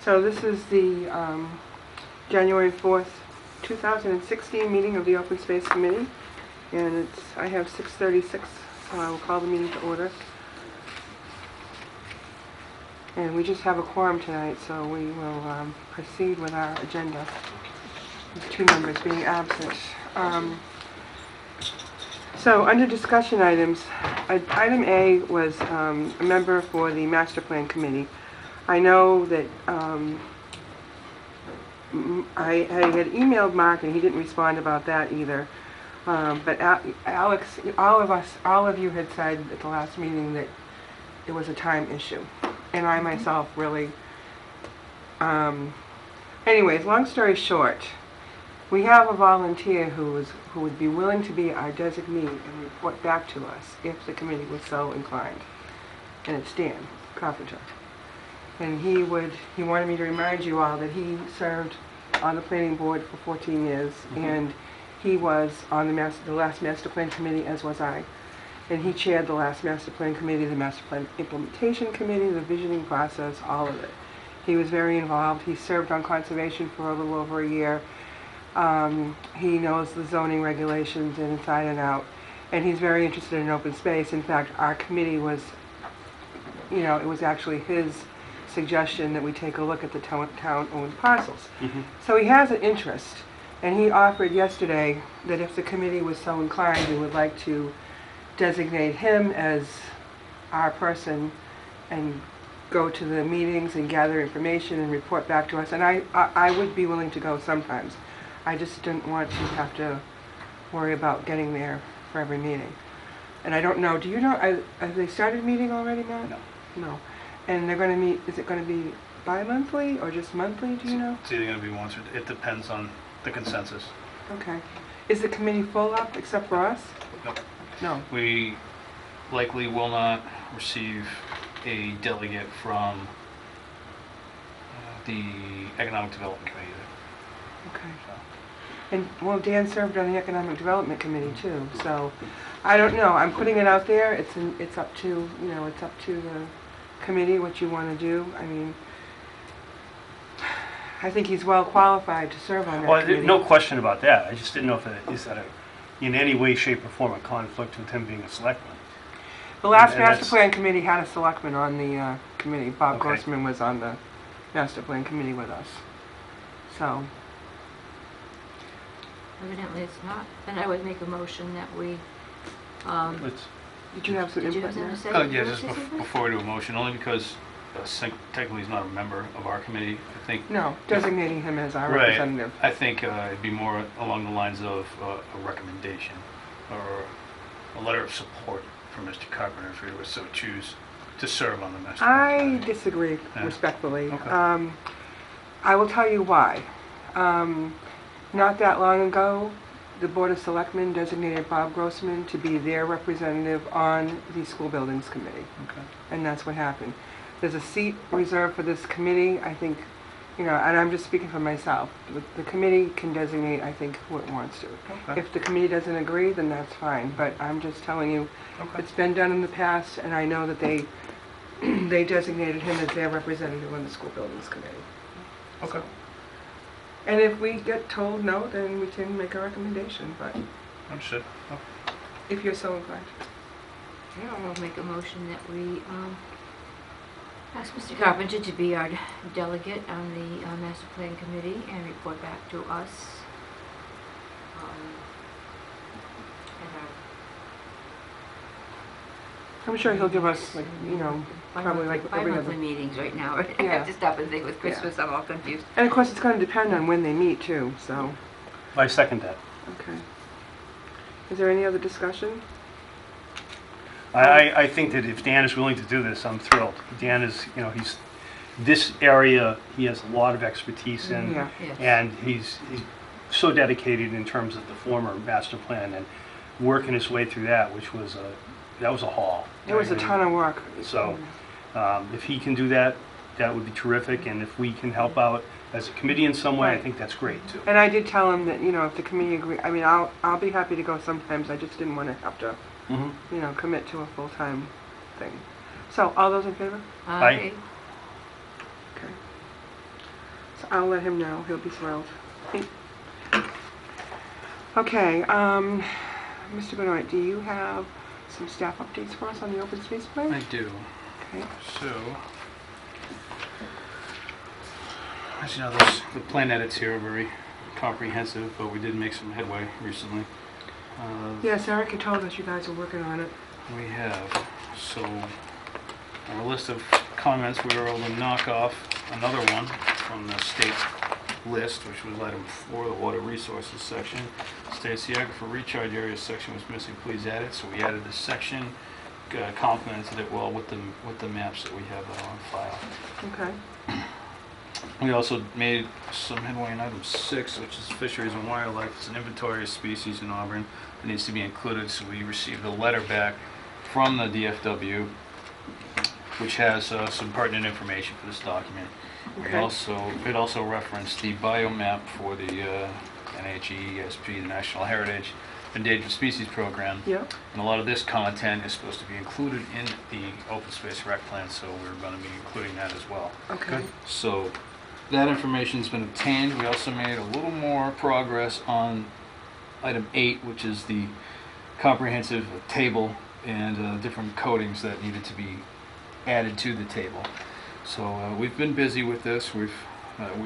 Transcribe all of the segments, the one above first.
So this is the January 4th, 2016 meeting of the Open Space Committee, and I have 6:36, so I will call the meeting to order. And we just have a quorum tonight, so we will proceed with our agenda, with 2 members being absent. So under discussion items, item A was a member for the Master Plan Committee. I know that I had emailed Mark and he didn't respond about that either. But Alex, all of you had said at the last meeting that it was a time issue. And I myself really, anyways, long story short, we have a volunteer who would be willing to be our designee and report back to us if the committee was so inclined. And it's Dan Carpenter. And he wanted me to remind you all that he served on the planning board for 14 years, and he was on the last master plan committee, as was I. And he chaired the last master plan committee, the master plan implementation committee, the visioning process, all of it. He was very involved. He served on conservation for a little over a year. He knows the zoning regulations inside and out, and he's very interested in open space. In fact, our committee was, it was actually his suggestion that we take a look at the town-owned parcels. So he has an interest, and he offered yesterday that if the committee was so inclined, we would like to designate him as our person and go to the meetings and gather information and report back to us. And I would be willing to go sometimes. I just didn't want to have to worry about getting there for every meeting. And I don't know, do you know, have they started meeting already, Matt? No. No. And they're going to meet, is it going to be bi-monthly or just monthly, do you know? It's either going to be once or it depends on the consensus. Okay. Is the committee full up except for us? Nope. No. We likely will not receive a delegate from the Economic Development Committee. Okay. And, well, Dan served on the Economic Development Committee too, so I don't know. I'm putting it out there. It's up to, it's up to the committee what you want to do. I mean, I think he's well qualified to serve on that committee. No question about that. I just didn't know if is that in any way, shape, or form a conflict with him being a selectman. The last master plan committee had a selectman on the committee. Bob Grossman was on the master plan committee with us. So. Evidently it's not. Then I would make a motion that we, Did you have some input something there? to say? Yeah, just before we do a motion, only because technically he's not a member of our committee. I think. No, designating him as our representative. I think it'd be more along the lines of a recommendation or a letter of support for Mr. Carpenter if we were so choose to serve on the master plan. I disagree respectfully. Okay. I will tell you why. Not that long ago, the Board of Selectmen designated Bob Grossman to be their representative on the School Buildings Committee. Okay. And that's what happened. There's a seat reserved for this committee. I think, and I'm just speaking for myself. The committee can designate, I think, who it wants to. Okay. If the committee doesn't agree, then that's fine. But I'm just telling you, it's been done in the past, and I know that they they designated him as their representative on the School Buildings Committee. Okay. And if we get told no, then we can make a recommendation, but Understood. Oh. if you're so inclined. Yeah, I'll make a motion that we ask Mr. Carpenter to be our delegate on the master plan committee and report back to us. I'm sure he'll give us, probably like every bi-monthly other. meet's right now. I Yeah. have to stop and think with Christmas, I'm all confused. And of course, it's going to depend on when they meet too, so. I second that. Okay. Is there any other discussion? I think that if Dan is willing to do this, I'm thrilled. Dan is, this area he has a lot of expertise in, Yeah. Yes. and he's so dedicated in terms of the former master plan and working his way through that, which was that was a haul. It was a ton of work. So if he can do that, that would be terrific, and if we can help out as a committee in some way, I think that's great too. And I did tell him that, if the committee agree, I mean, I'll be happy to go sometimes. I just didn't want to have to, commit to a full-time thing. So, all those in favor? Aye. Okay. I'll let him know. He'll be thrilled. Okay, Mr. Benoit, do you have some staff updates for us on the open space plan? I do. Okay. So, as you know, the plan edits here are very comprehensive, but we did make some headway recently. Yes, Erica told us you guys are working on it. We have. So, on a list of comments, we were able to knock off another one from the state list, which was item 4, the water resources section. States the aquifer recharge area section was missing. Please add it. So we added this section, complemented it well with the maps that we have on file. Okay. We also made some headway in item 6, which is fisheries and wildlife. It's an inventory of species in Auburn that needs to be included. So we received a letter back from the DFW, which has some pertinent information for this document. Okay. It also referenced the biomap for the NHESP, the National Heritage Endangered Species Program. Yep. And a lot of this content is supposed to be included in the open space rec plan, so we're going to be including that as well. Okay. So that information's been obtained. We also made a little more progress on item 8, which is the comprehensive table and different codings that needed to be added to the table. So we've been busy with this. We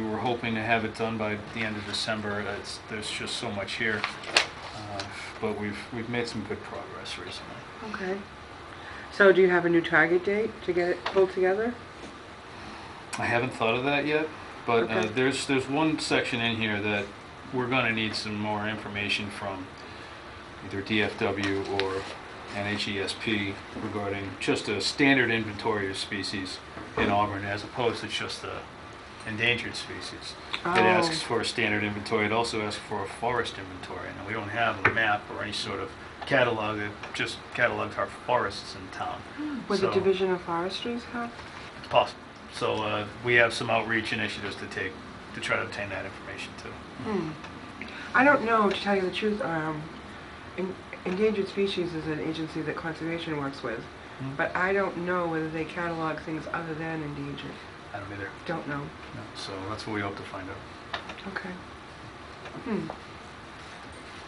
were hoping to have it done by the end of December. There's just so much here, but we've made some good progress recently. Okay. So do you have a new target date to get it pulled together? I haven't thought of that yet, but Okay. there's one section in here that we're going to need some more information from either DFW or NHESP regarding just a standard inventory of species in Auburn as opposed to just the endangered species. Oh. It asks for a standard inventory. It also asks for a forest inventory. And we don't have a map or any sort of catalog that just catalogs our forests in town. Would the So- Division of Forestries have? It's possible. So we have some outreach initiatives to take to try to obtain that information too. I don't know, to tell you the truth. Endangered Species is an agency that conservation works with, but I don't know whether they catalog things other than endangered. I don't either. Don't know. No. So that's what we hope to find out. Okay.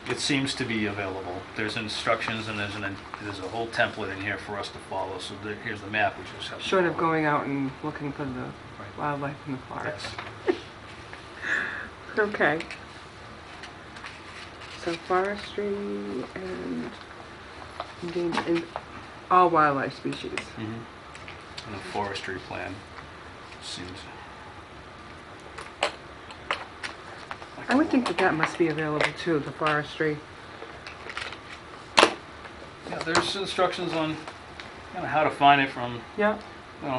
It seems to be available. There's instructions and there's a whole template in here for us to follow. So here's the map, which is Short of going out and looking for the Right. wildlife in the forest. Yes. Okay. So forestry and endangered, all wildlife species. And the forestry plan seems. I would think that that must be available too, the forestry. Yeah, there's instructions on how to find it from Yeah.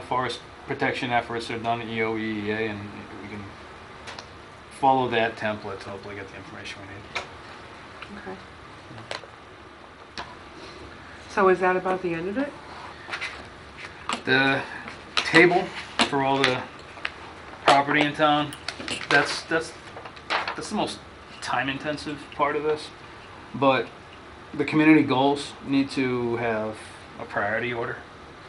forest protection efforts that are done at EOEEA, and we can follow that template to hopefully get the information we need. Okay. So is that about the end of it? The table for all the property in town, that's the most time-intensive part of this. But the community goals need to have a priority order.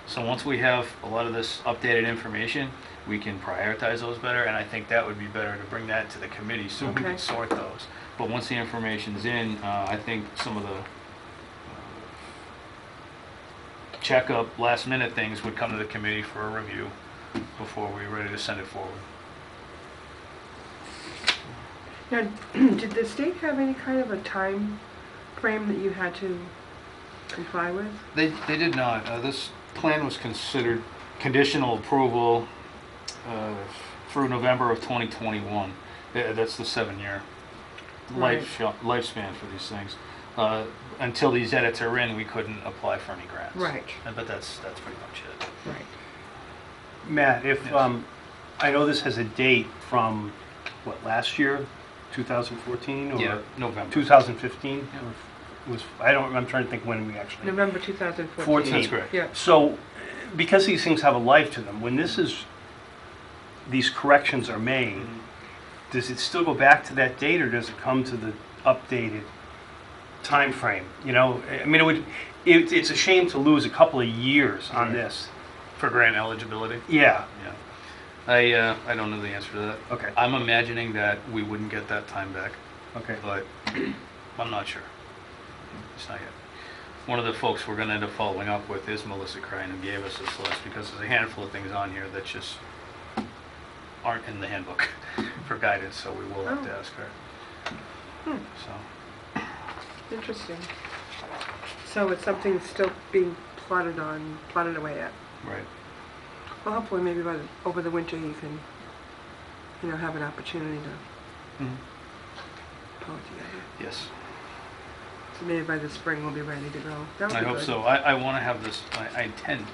So once we have a lot of this updated information, we can prioritize those better, and I think that would be better to bring that to the committee so we Okay. can sort those. But once the information's in, I think some of the check-up, last-minute things would come to the committee for a review before we're ready to send it forward. Now, did the state have any kind of a time frame that you had to comply with? They did not. This plan was considered conditional approval through November of 2021. That's the 7-year Right. lifespan for these things. Until these edits are in, we couldn't apply for any grants. Right. But that's pretty much it. Right. Matt, if, Yes. I know this has a date from, what, last year, 2014? Or November. 2015? Yeah. I'm trying to think when we actually. November 2014. 14. That's correct. Yeah. So, because these things have a life to them, when these corrections are made, does it still go back to that date, or does it come to the updated time frame? You know, I mean, it's a shame to lose a couple of years on Right. this. For grant eligibility. Yeah. Yeah. I don't know the answer to that. Okay. I'm imagining that we wouldn't get that time back, Okay. but I'm not sure. It's not yet. One of the folks we're gonna end up following up with is Melissa Crane, who gave us this list, because there's a handful of things on here that just aren't in the handbook for guidance, so we will have to Oh. ask her. Hmm. So, Interesting. So it's something still being plotted away at. right. Well, hopefully maybe over the winter you can, have an opportunity to Mhm. pull it together. Yes, So maybe by the spring we'll be ready to go. That would I be hope good. so. I want to have this, I intend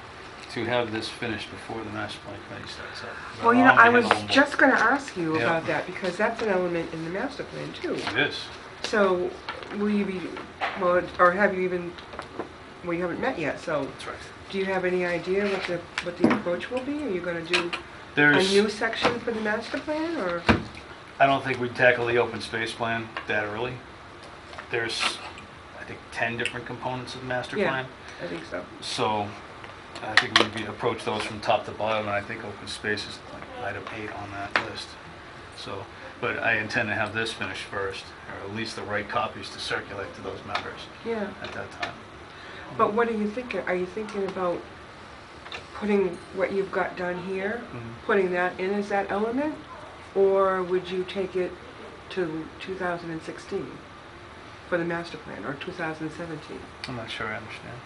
to have this finished before the master plan committee starts up. But Well, I'll I only was have a little just going to ask you Yeah. about that because that's an element in the master plan too. more. It is. So will you be, well, or have you even, well, you haven't met yet, so That's right. do you have any idea what the approach will be? Are you going to do a There's, new section for the master plan or? I don't think we'd tackle the open space plan that early. There's, I think, 10 different components of the master Yeah. plan. I think so. So I think we'd approach those from top to bottom, and I think open space is like item 8 on that list. So, but I intend to have this finished first, or at least the right copies to circulate to those members Yeah. at that time. But what are you thinking? Are you thinking about putting what you've got done here, Mhm. putting that in as that element? Or would you take it to 2016 for the master plan, or 2017? I'm not sure I understand.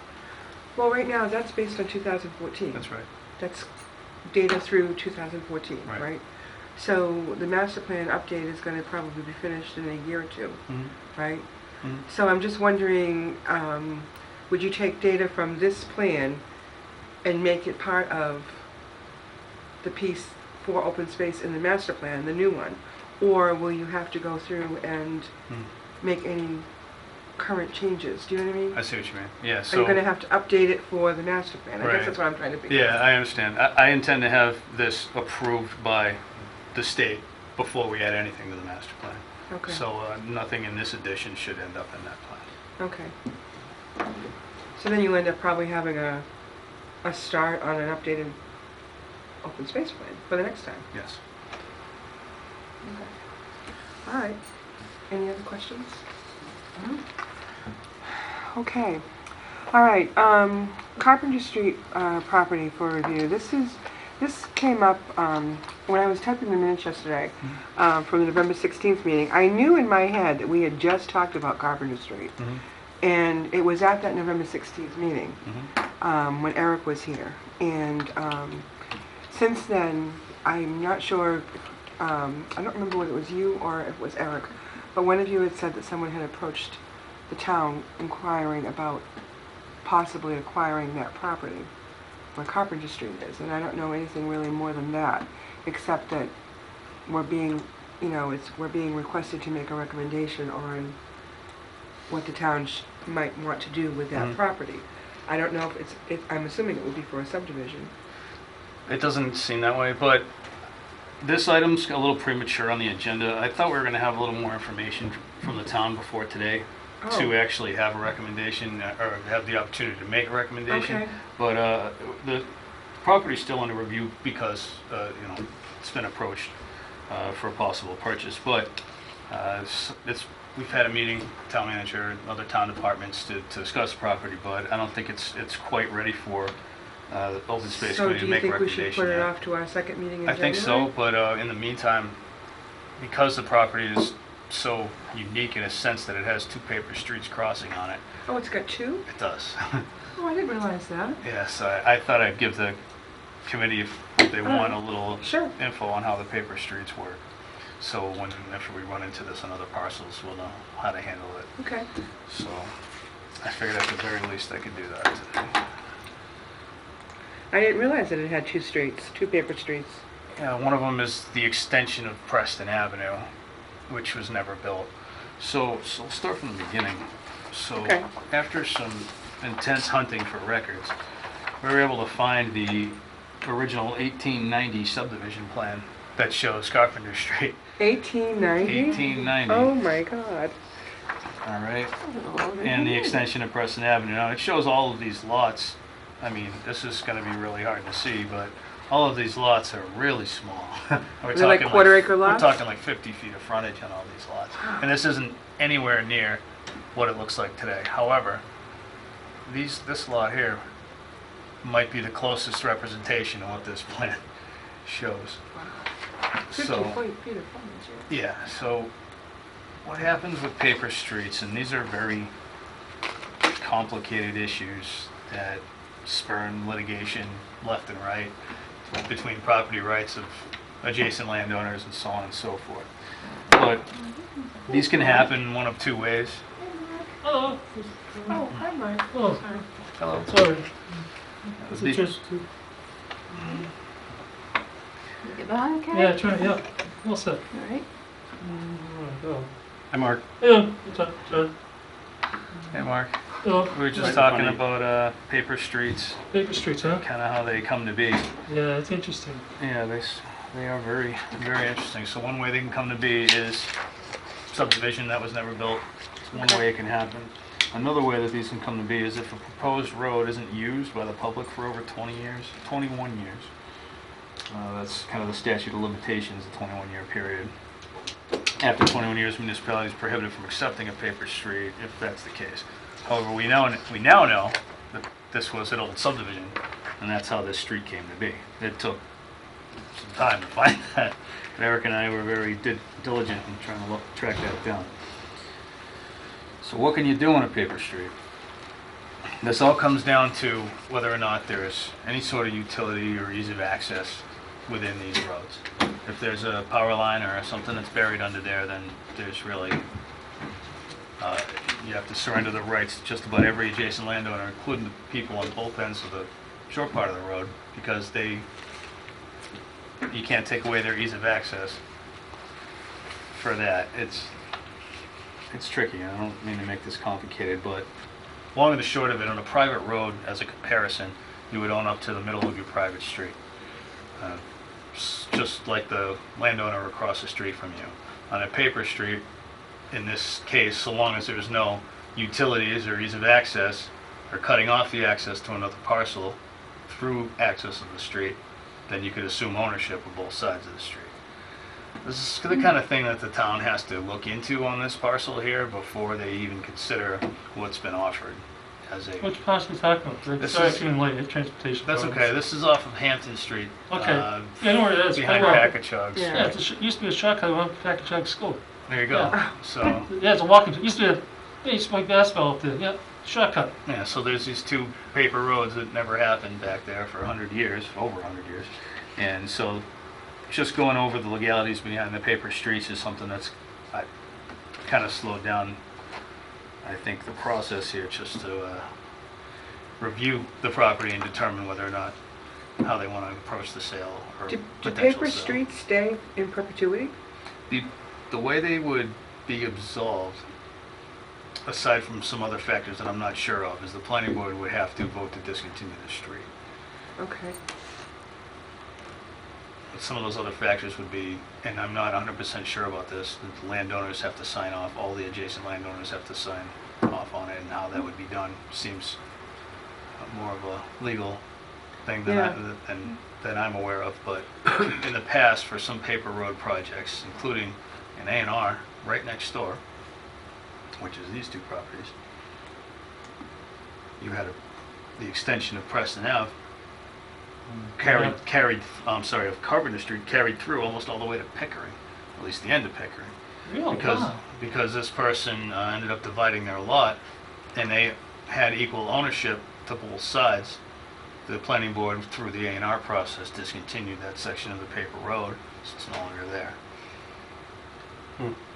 Well, right now, that's based on 2014. That's right. That's data through 2014, Right. right? So the master plan update is going to probably be finished in a year or two, Mhm. right? Mhm. So I'm just wondering, would you take data from this plan and make it part of the piece for open space in the master plan, the new one? Or will you have to go through and Mhm. make any current changes? Do you know what I mean? I see what you mean. Yeah, Are so. you going to have to update it for the master plan? I Right. guess that's what I'm trying to figure Yeah, out. I understand. I intend to have this approved by the state before we add anything to the master plan. Okay. So nothing in this edition should end up in that plan. Okay. So then you end up probably having a start on an updated open space plan for the next time. Yes. Okay. All right. Any other questions? No? Okay. All right. Carpenter Street property for review. This came up when I was typing the minutes yesterday from the November 16th meeting. I knew in my head that we had just talked about Carpenter Street. Mhm. And it was at that November 16th meeting Mhm. when Eric was here. And since then, I'm not sure, I don't remember whether it was you or it was Eric, but one of you had said that someone had approached the town inquiring about possibly acquiring that property where Carpenter Street is. And I don't know anything really more than that, except that we're being, we're being requested to make a recommendation on what the town might want to do with that Mhm. property. I don't know if I'm assuming it would be for a subdivision. It doesn't seem that way, but this item's a little premature on the agenda. I thought we were going to have a little more information from the town before today to Oh. actually have a recommendation or have the opportunity to make a recommendation. Okay. But the property's still under review because, it's been approached for a possible purchase. But we've had a meeting, town manager and other town departments to discuss the property, but I don't think it's quite ready for the open space So committee do to you make a think we should recommendation put it yet. off to our second meeting in I think January? so, but in the meantime, because the property is so unique in a sense that it has 2 paper streets crossing on it, Oh, it's got two? it does. Oh, I didn't realize that. Yes, I thought I'd give the committee, if they want, a little Sure. info on how the paper streets work. So if we run into this on other parcels, we'll know how to handle it. Okay. So I figured at the very least I could do that today. I didn't realize that it had two streets, two paper streets. Yeah, one of them is the extension of Preston Avenue, which was never built. So we'll start from the beginning. So Okay. after some intense hunting for records, we were able to find the original 1890 subdivision plan that shows Carpenter Street. 1890? 1890. Oh my God. All right. Oh, And the extension of Preston Avenue. Now, it shows all of these lots. I mean, this is going to be really hard to see, but all of these lots are really small. We're They're like talking quarter-acre lots? We're talking like 50 feet of frontage on all these lots. And this isn't anywhere near what it looks like today. However, this lot here might be the closest representation of what this plan shows. 50 So, feet of frontage, yeah. yeah, so what happens with paper streets, and these are very complicated issues that spurn litigation left and right between property rights of adjacent landowners and so on and so forth. But these can happen one of two ways. Hello. Oh, hi, Mike. Oh, Hello. sorry. It's The- interesting. Get behind, okay? Yeah, try, yeah. What's that? All right. Oh. Hi, Mark. Yeah, what's up, John? Hey, Mark. Oh, We were just Right in talking front of you. about paper streets, paper streets, huh? kind of how they come to be. Yeah, it's interesting. Yeah, they are very, very interesting. So one way they can come to be is subdivision that was never built. It's one way it can happen. Another way that these can come to be is if a proposed road isn't used by the public for over 20 years, 21 years. That's kind of the statute of limitations, the 21-year period. After 21 years, municipality is prohibited from accepting a paper street if that's the case. However, we now know that this was an old subdivision, and that's how this street came to be. It took some time to find that. And Eric and I were very diligent in trying to track that down. So what can you do on a paper street? This all comes down to whether or not there's any sort of utility or ease of access within these roads. If there's a power line or something that's buried under there, then there's really, you have to surrender the rights to just about every adjacent landowner, including the people on both ends of the short part of the road, because you can't take away their ease of access for that. It's tricky. I don't mean to make this complicated, but long and the short of it, on a private road, as a comparison, you would own up to the middle of your private street. Just like the landowner across the street from you. On a paper street, in this case, so long as there's no utilities or ease of access, or cutting off the access to another parcel through access of the street, then you could assume ownership of both sides of the street. This is the kind of thing that the town has to look into on this parcel here before they even consider what's been offered as a... Which parts are we talking about? This Sorry, is- I came in late, transportation. That's problems. okay, this is off of Hampton Street. Okay. Yeah, I know where it is. Behind Oh, wow. Packachugs. Yeah. Yeah, it used to be a shortcut that went to Package Jug School. There you go. Yeah. So, Yeah, it's a walking, it used to be, yeah, used to play basketball up there, yeah, shortcut. yeah, so there's these two paper roads that never happened back there for 100 years, over 100 years. And so, just going over the legalities behind the paper streets is something that's kind of slowed down, I think, the process here, just to review the property and determine whether or not, how they want to approach the sale or Do potential paper sale. streets stay in perpetuity? The way they would be absolved, aside from some other factors that I'm not sure of, is the planning board would have to vote to discontinue the street. Okay. But some of those other factors would be, and I'm not 100% sure about this, that the landowners have to sign off, all the adjacent landowners have to sign off on it, and how that would be done seems more of a legal thing than, Yeah. than I'm aware of. But in the past, for some paper road projects, including an A&R right next door, which is these two properties, you had the extension of Preston Ave of Carpenter Street carried through almost all the way to Pickering, at least the end of Pickering. Really? Wow. Because this person ended up dividing their lot, and they had equal ownership to both sides. The planning board, through the A&R process, discontinued that section of the paper road, so it's no longer there.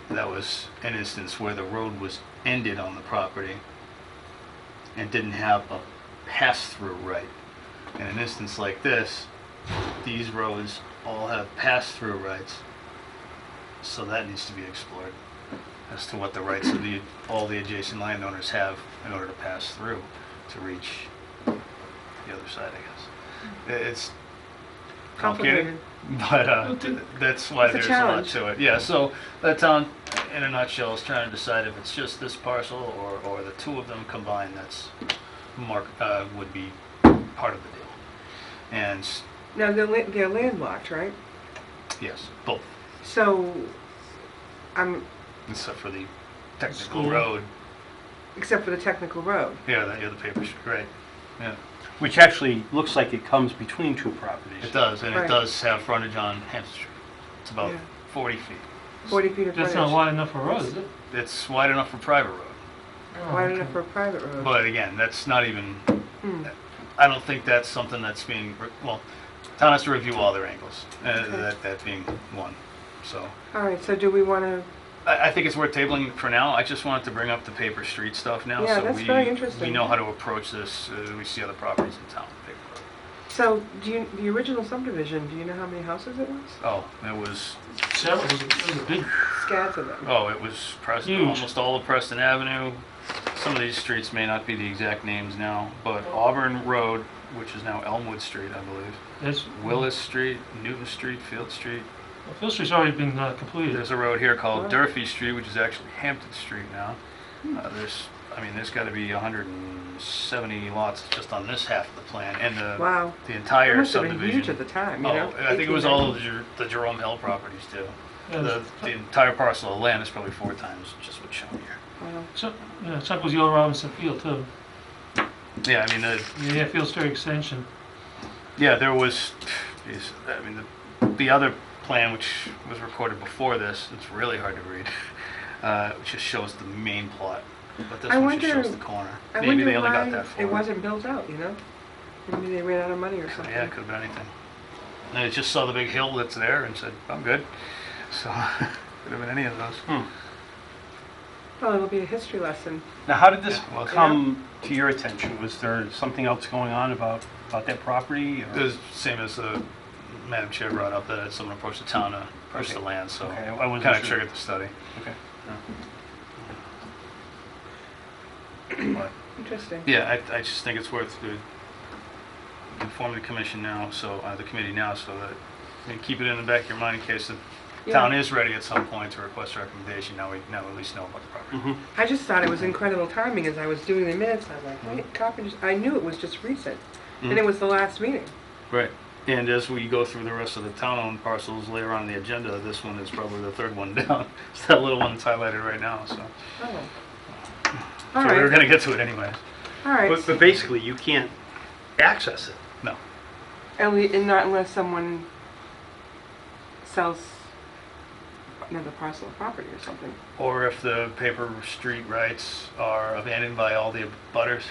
That was an instance where the road was ended on the property and didn't have a pass-through right. In an instance like this, these roads all have pass-through rights, so that needs to be explored as to what the rights of all the adjacent landowners have in order to pass through to reach the other side, I guess. It's complicated, but that's why It's a there's a lot challenge. to it. Yeah, so the town, in a nutshell, is trying to decide if it's just this parcel or the two of them combined that's would be part of the deal. And Now, they're landlocked, right? Yes, both, So, except for the technical School. road. except for the technical road. Yeah, the paper street, right. Yeah. Which actually looks like it comes between two properties. It does, and Right. it does have frontage on Hampton Street. It's about Yeah. 40 feet. 40 feet of That's frontage. not wide enough for us, is it? It's wide enough for private road. Oh, Wide okay. enough for a private road. But again, that's not even, Hmm. I don't think that's something that's being, well, town has to review all their angles, Okay. that being one. So All right, so do we want to, I think it's worth tabling for now. I just wanted to bring up the paper street stuff now. Yeah, So that's we very interesting. We know how to approach this. We see other properties in town. Paper road. so the original subdivision, do you know how many houses it was? Oh, it was, Several, it was a big, Scads of them. oh, it was Preston, Huge. almost all of Preston Avenue. Some of these streets may not be the exact names now, but Auburn Road, which is now Elmwood Street, I believe. that's, Willis Street, Newton Street, Field Street. Field Street's already been completed. There's a road here called Wow. Durfee Street, which is actually Hampton Street now. There's got to be 170 lots just on this half of the plan, and Wow. the It entire must have been subdivision. huge at the time, you Oh, know? I think it was all of the Jerome Hill properties too. Yeah, The entire parcel of land is probably 4 times just what's shown here. Wow. Chuck was the old Robinson Field too. Yeah, I mean, Yeah, Field Street Extension. yeah, there was, geez, I mean, the other plan, which was recorded before this, it's really hard to read. It just shows the main plot, but this I one just wonder- shows the corner. I Maybe wonder they only got why that far. it wasn't built out, you know? Maybe they ran out of money or something. Yeah, it could have been anything. And it just saw the big hill that's there and said, I'm good. So, could have been any of those. Well, it'll be a history lesson. Now, how did this Yeah, well, come to your attention? Was there something else going on about that property? It Or? was same as the Madam Chair brought up, that someone approached the town to purchase the Okay. land, so Okay, I wasn't kind of sure. triggered the study. Okay. But, Interesting. yeah, I just think it's worth to inform the commission now, so, the committee now, so that, I mean, keep it in the back of your mind in case the Yeah. town is ready at some point to request a recommendation. Now we at least know about the property. Mhm. I just thought it was incredible timing as I was doing the minutes. I'm like, wait, Carpenter's, I knew it was just recent. And it was the last meeting. Right. And as we go through the rest of the town-owned parcels later on in the agenda, this one is probably the third one down. It's that little one that's highlighted right now, so. Oh. So All we were right, gonna get to it anyways. all right. But basically, you can't access it. No. And not unless someone sells another parcel of property or something. Or if the paper street rights are abandoned by all the butters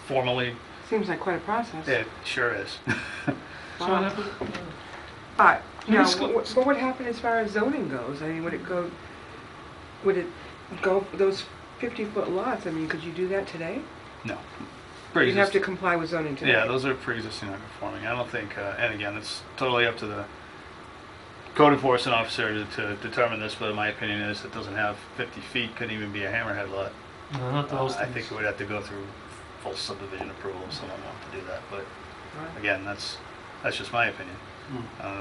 formally, Seems like quite a process. it sure is. So Wow. what happened? But, you know, Let's go- what would happen as far as zoning goes? I mean, would it go those 50-foot lots? I mean, could you do that today? No. You'd have to Pre-exist- comply with zoning today. Yeah, those are pre-existing non-conforming. I don't think, and again, it's totally up to the code enforcement officer to determine this, but my opinion is it doesn't have 50 feet, couldn't even be a hammerhead lot. No, not those I things. think it would have to go through full subdivision approval if someone wanted to do that, but Right. again, that's just my opinion.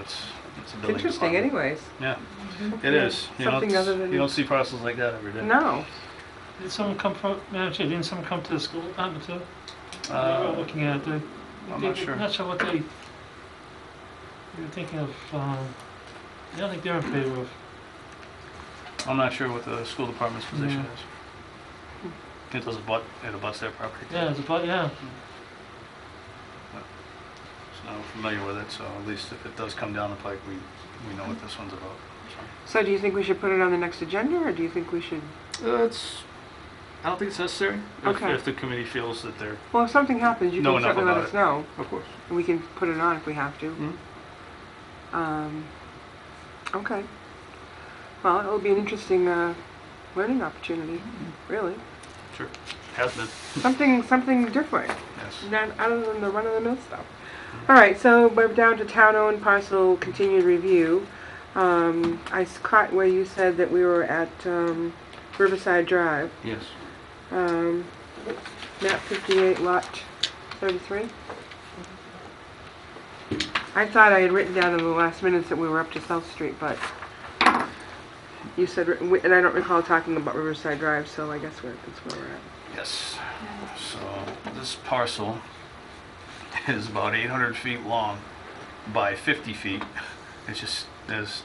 It's a It's building interesting department. anyways. Yeah, Yeah, it is. something other than- You don't see parcels like that every day. No. Did someone come from, Madam Chair, didn't someone come to the school department too? They were looking at it. I'm not sure. I'm not sure what they were thinking of, I don't think they're in favor of. I'm not sure what the school department's position Yeah. is. It abuts their property. Yeah, it's about, yeah. So I'm familiar with it, so at least if it does come down the pike, we know what this one's about. So do you think we should put it on the next agenda, or do you think we should? I don't think it's necessary. Okay. If the committee feels that they're, Well, if something happens, you Know can enough certainly let about us it. know, of course. and we can put it on if we have to. Mhm. Okay. Well, it'll be an interesting learning opportunity, really. Sure, has been. Something different, Yes. not other than the run-of-the-mill stuff. All right, so we're down to town-owned parcel continued review. Caught where you said that we were at Riverside Drive. Yes. Map 58, lot 33. I thought I had written down in the last minutes that we were up to South Street, but you said, and I don't recall talking about Riverside Drive, so I guess that's where we're at. Yes. So this parcel is about 800 feet long by 50 feet. It's just, there's,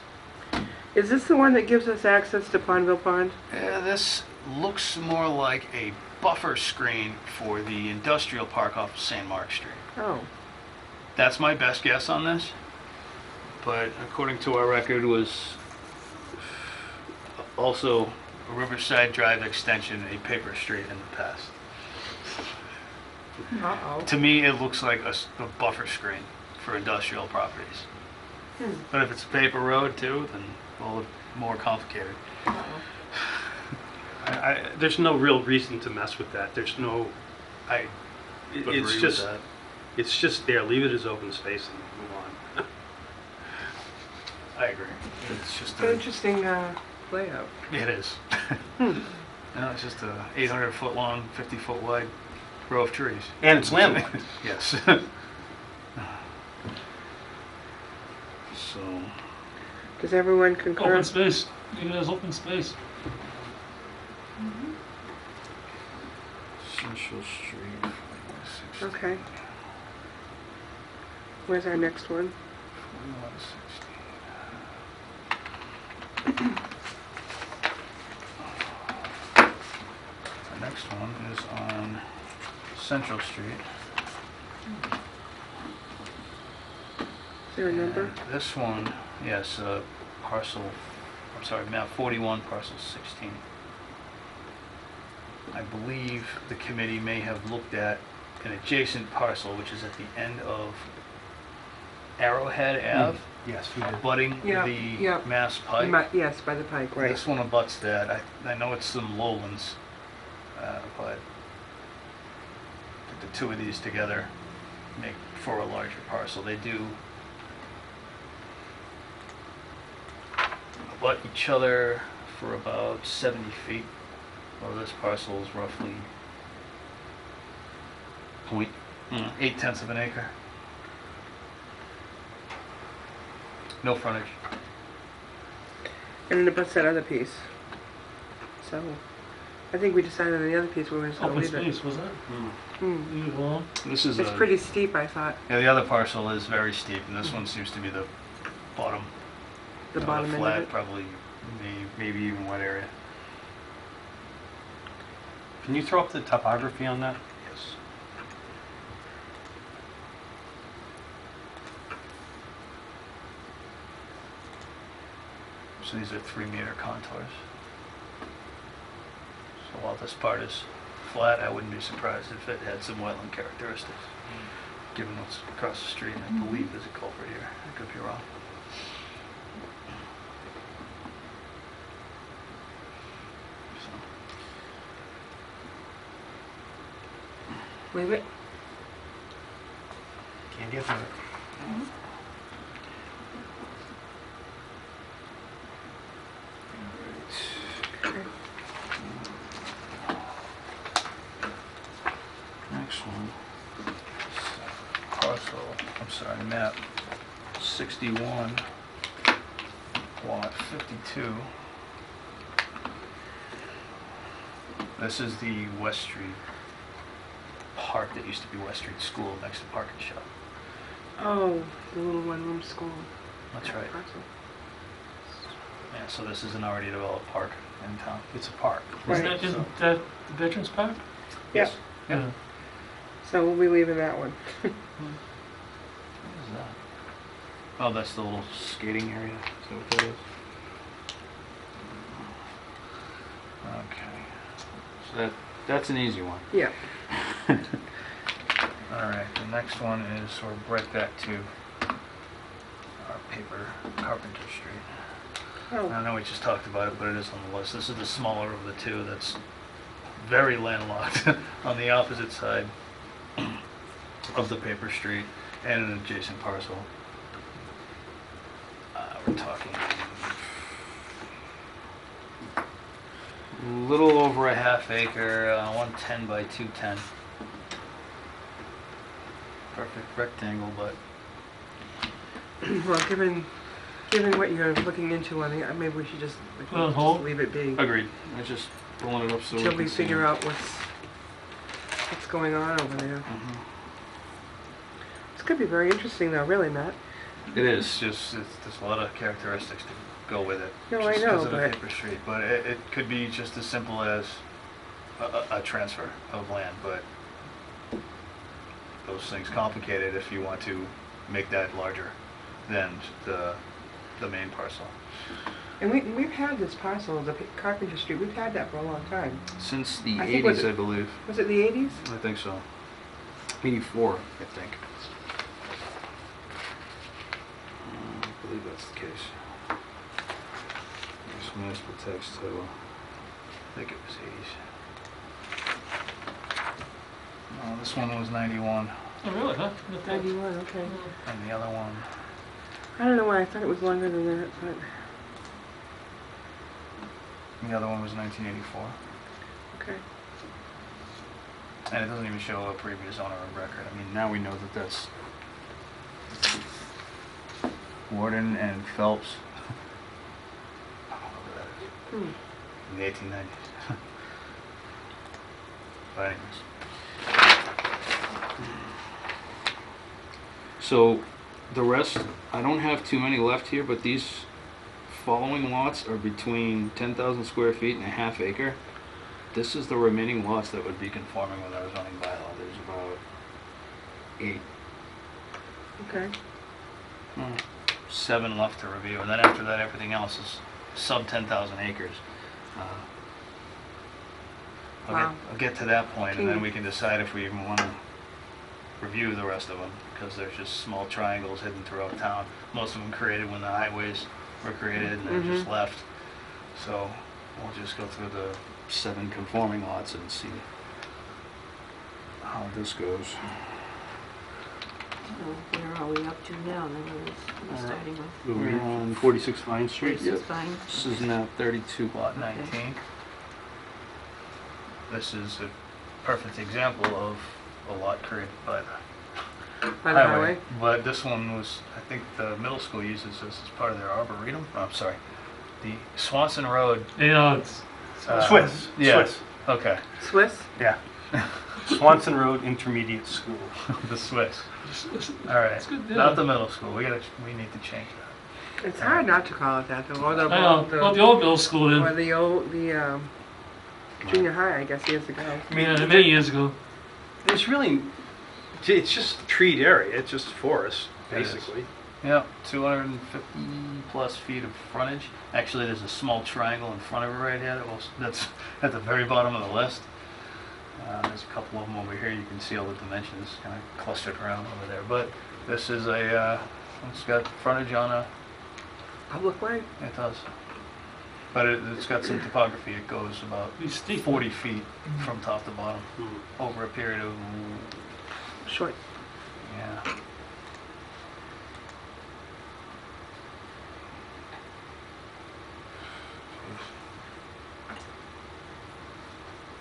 Is this the one that gives us access to Pondville Pond? this looks more like a buffer screen for the industrial park off of St. Mark Street. Oh, That's my best guess on this, but according to our record was also a Riverside Drive extension, a paper street in the past. uh-oh. To me, it looks like a buffer screen for industrial properties. But if it's a paper road too, then a little more complicated. There's no real reason to mess with that. There's no, it's just, it's just there. Leave it as open space and move on. I agree. It's just An interesting layout. it is. No, it's just a 800-foot long, 50-foot wide row of trees. And it's landlocked. Yes. So, Does everyone concur? Open space, leave it as open space. Central Street. Okay. Where's our next one? 4160. The next one is on Central Street. Is there a number? And this one, yes, parcel, I'm sorry, map 41, parcel 16. I believe the committee may have looked at an adjacent parcel, which is at the end of Arrowhead Ave, Yes, we did. abutting Yeah, the yeah. Mass Pike. Yes, by the pike, right. This one abuts that. I know it's some lowlands, but the two of these together make for a larger parcel. They do abut each other for about 70 feet. Well, this parcel is roughly 0.8 of an acre. No frontage. And it abuts that other piece. So, I think we decided on the other piece we were just gonna Open leave it. space, was that? Hmm. Leave it alone. This is It's pretty steep, I thought, yeah. The other parcel is very steep, and this one seems to be the bottom. the bottom end of flat, it. probably maybe even wet area. Can you throw up the topography on that? Yes. So these are 3-meter contours. So while this part is flat, I wouldn't be surprised if it had some wetland characteristics, given what's across the street. I believe there's a culvert here. I could be wrong. So, Leave it? Can't get to it. Okay. Next one. Parcel, I'm sorry, map 61, lot 52. This is the West Street park that used to be West Street School next to Park and Shop. Oh, the little one-room school. That's right. Parcel. Yeah, so this is an already developed park in town. It's a park. Isn't Right. that the Veterans Park? Yeah. Yeah. So we'll be leaving that one. What is that? Oh, that's the little skating area. Is that what that is? Okay. So that's an easy one. Yeah. All right, the next one is sort of right back to our paper, Carpenter Street. Oh, I know we just talked about it, but it is on the list. This is the smaller of the two that's very landlocked on the opposite side of the paper street and an adjacent parcel. We're talking a little over a half acre, 110 by 210. Perfect rectangle, but well, given what you're looking into on the, maybe we should just, Put it on just hold? leave it be. agreed. I just pulling it up so Till we we can see figure it. out what's going on over there. Mhm. This could be very interesting though, really, Matt. It is. There's a lot of characteristics to go with it. No, I just know, because of the but- paper street, but it could be just as simple as a transfer of land, but those things complicate it if you want to make that larger than the main parcel. And we've had this parcel, the Carpenter Street, we've had that for a long time. Since the I think was 80s, it- I believe. Was it the 80s? I think so. 84, I think. I believe that's the case. There's municipal tax title. I think it was 80s. No, this one was 91, Oh, really, huh? Look at that. 91, okay. And the other one, I don't know why I thought it was longer than that, but, the other one was 1984. okay. And it doesn't even show a previous owner of record. I mean, now we know that that's Warden and Phelps. I don't know who that is. Hmm. In the 1890s. But anyways. So the rest, I don't have too many left here, but these following lots are between 10,000 square feet and a half acre. This is the remaining lots that would be conforming with our zoning bylaw. There's about 8. Okay. 7 left to review, and then after that, everything else is sub 10,000 acres. Wow. I'll get to that point, and then we can decide if we even want to review the rest of them, because there's just small triangles hidden throughout town. Most of them created when the highways were created, and they're just left. So we'll just go through the 7 conforming lots and see how this goes. So where are we up to now? Then we're starting with We're on 46 Vine Street. 46 Vine. This is now 32. lot 19. This is a perfect example of a lot created by the By the highway? But this one was, I think the middle school uses this as part of their arboretum. Oh, I'm sorry. The Swanson Road. You know, it's, Swiss. Yeah. Swiss. Okay. Swiss? Yeah. Swanson Road Intermediate School. The Swiss. it's All right. It's good, yeah. Not the middle school. We need to change that. It's hard not to call it that, though, or the, I know, well, the old middle school or did, the old, junior high, I guess, years ago. I mean, many years ago. It's really, it's just treed area, it's just forest, It is. basically. Yeah, 250 plus feet of frontage. Actually, there's a small triangle in front of it right here that's at the very bottom of the list. There's a couple of them over here. You can see all the dimensions kind of clustered around over there. But this is it's got frontage on a, Public way? it does. But it's got some topography. It goes about It's steep. 40 feet from top to bottom over a period of, Short. yeah.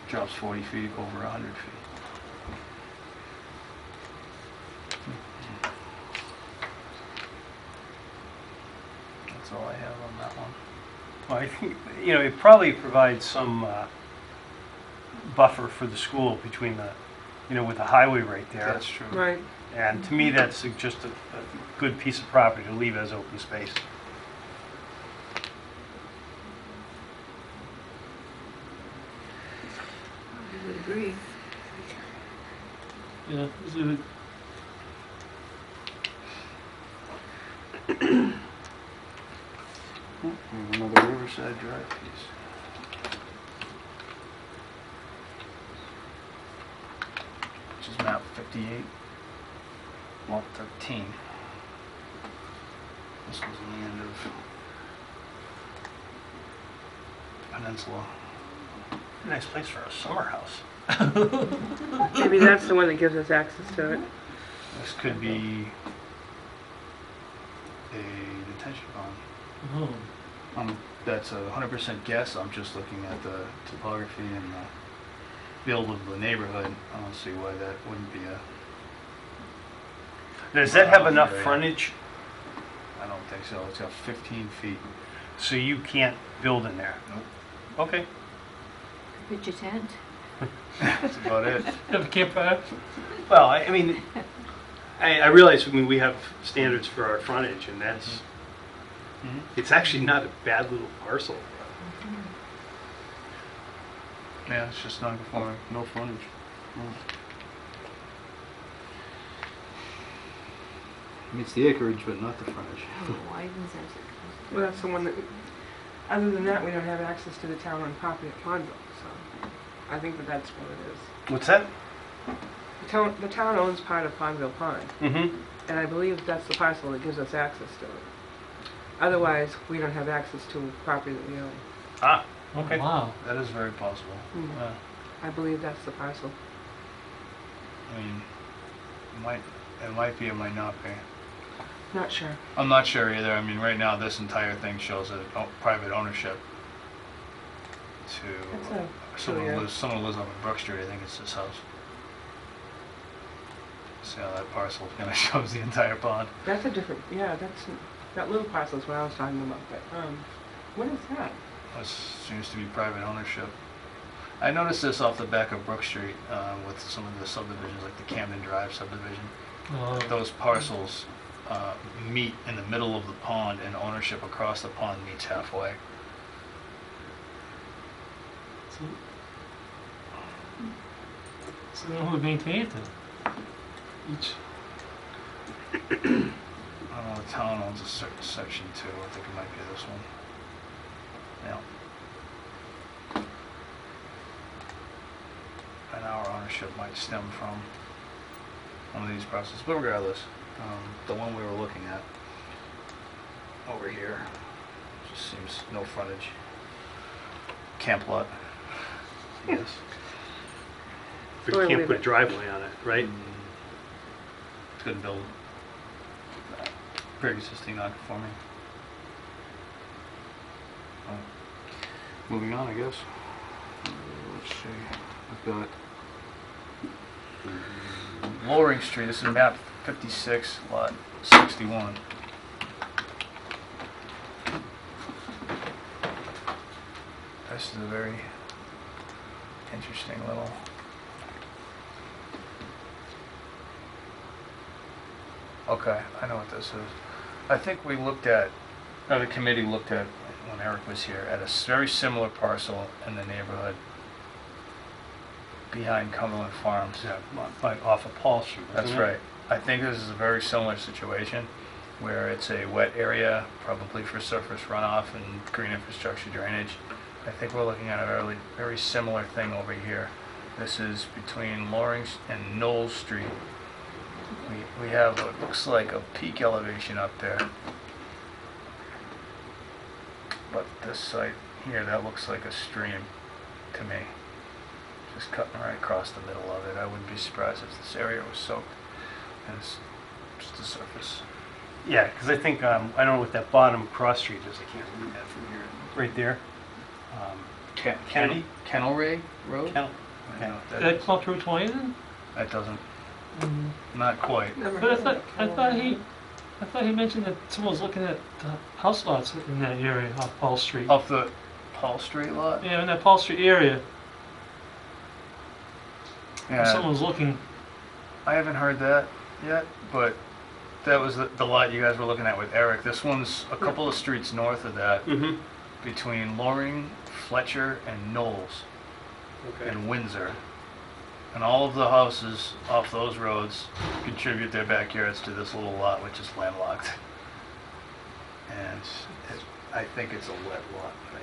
Drops 40 feet over 100 feet. That's all I have on that one. Well, I think, it probably provides some buffer for the school between with the highway right there. That's true. Right. And to me, that's just a good piece of property to leave as open space. I would agree. Yeah, this is, Another Riverside Drive piece. Which is map 58, lot 13. This was in the end of Peninsula. Nice place for a summer house. Maybe that's the one that gives us access to it. This could be a detention pond. oh, That's a 100% guess. I'm just looking at the topography and the build of the neighborhood. I don't see why that wouldn't be a. Does that have enough Yeah. frontage I don't think so. It's got 15 feet. so you can't build in there? Nope. Okay. Pitch a tent. That's about it. have a campfire? Well, I mean, I realize, I mean, we have standards for our frontage, and that's, Mhm. it's actually not a bad little parcel. Yeah, it's just non-conforming, no frontage. Meets the acreage, but not the frontage. Widens as it goes. Well, that's the one that, other than that, we don't have access to the town-owned property at Pondville, so I think that that's what it is. What's that? The town owns part of Pondville Pond, Mm-hmm. and I believe that's the parcel that gives us access to it. Otherwise, we don't have access to property that we own. Ah, Oh, okay. wow. That is very possible. Mhm. Yeah. I believe that's the parcel. I mean, it might be, it might not be. Not sure. I'm not sure either. I mean, right now, this entire thing shows a private ownership That's to a someone who lives up in Brook Street. I think it's this house. See how that parcel kind of shows the entire pond. That's a different, yeah, that little parcel is what I was talking about, but, what is that? This seems to be private ownership. I noticed this off the back of Brook Street with some of the subdivisions, like the Camden Drive subdivision. Those parcels meet in the middle of the pond, and ownership across the pond meets halfway. So then who maintains it? Each. I don't know, the town owns a certain section too. I think it might be this one. Yeah. And our ownership might stem from one of these parcels. But regardless, the one we were looking at over here just seems no frontage. Camp lot. Yes. But So I you can't leave put it. a driveway on it, right? Couldn't build pre-existing non-conforming. Moving on, I guess. Let's see. I've got Loring Street, this is map 56, lot 61. This is a very interesting little... Okay, I know what this is. I think we looked at, or the committee looked at, when Eric was here, at a very similar parcel in the neighborhood behind Cumberland Farms. Yeah, off of Paul Street. That's isn't it? right. I think this is a very similar situation where it's a wet area, probably for surface runoff and green infrastructure drainage. I think we're looking at a very similar thing over here. This is between Loring and Knowles Street. We have what looks like a peak elevation up there. But this site here, that looks like a stream to me. Just cutting right across the middle of it. I wouldn't be surprised if this area was soaked. And it's just the surface. Yeah, because I think, I don't know what that bottom cross street is. I can't read that from here. Right there. Kennedy? Kennel Ray Road? Kennel. I don't know what Did that that is. come up Route 20 then? That doesn't, Mm-hmm. not quite. Never But heard of it. I thought he mentioned that someone was looking at house lots in that area off Paul Street. Off the Paul Street lot? Yeah, in that Paul Street area, Yeah, someone's looking. I haven't heard that yet, but that was the lot you guys were looking at with Eric. This one's a couple of streets north of that, Mm-hmm. between Loring, Fletcher, and Knowles, Okay. and Windsor. And all of the houses off those roads contribute their backyards to this little lot, which is landlocked. And I think it's a wet lot, but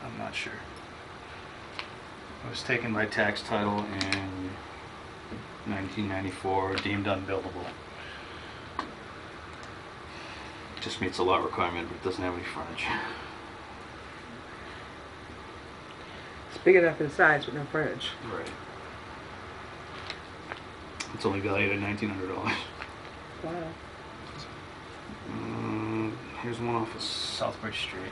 I'm not sure. It was taken by tax title in 1994, deemed unbuildable. Just meets a lot requirement, but it doesn't have any frontage. It's big enough in size, but no frontage. Right. It's only valued at $1,900. Wow. Here's one off of Southbridge Street.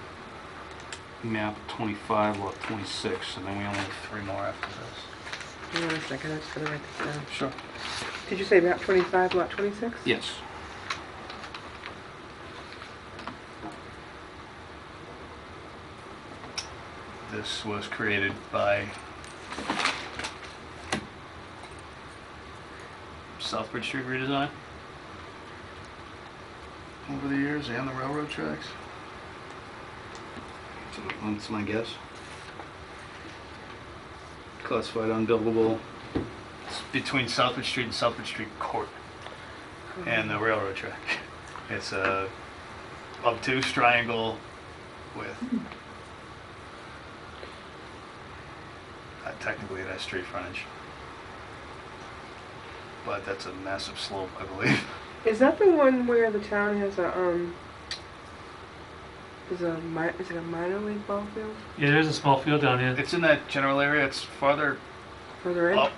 Map 25, lot 26, and then we only have 3 more after this. Hang on a second, I'm just gonna write this down. Sure. Did you say map 25, lot 26? Yes. This was created by Southbridge Street redesign. over the years and the railroad tracks. So that's my guess. Classified unbuildable. It's between Southbridge Street and Southbridge Street Court and the railroad track. It's a obtuse triangle with technically it has street frontage, but that's a massive slope, I believe. Is that the one where the town has a, is it a minor league ball field Yeah, there's a small field down here. It's in that general area. It's farther further in? up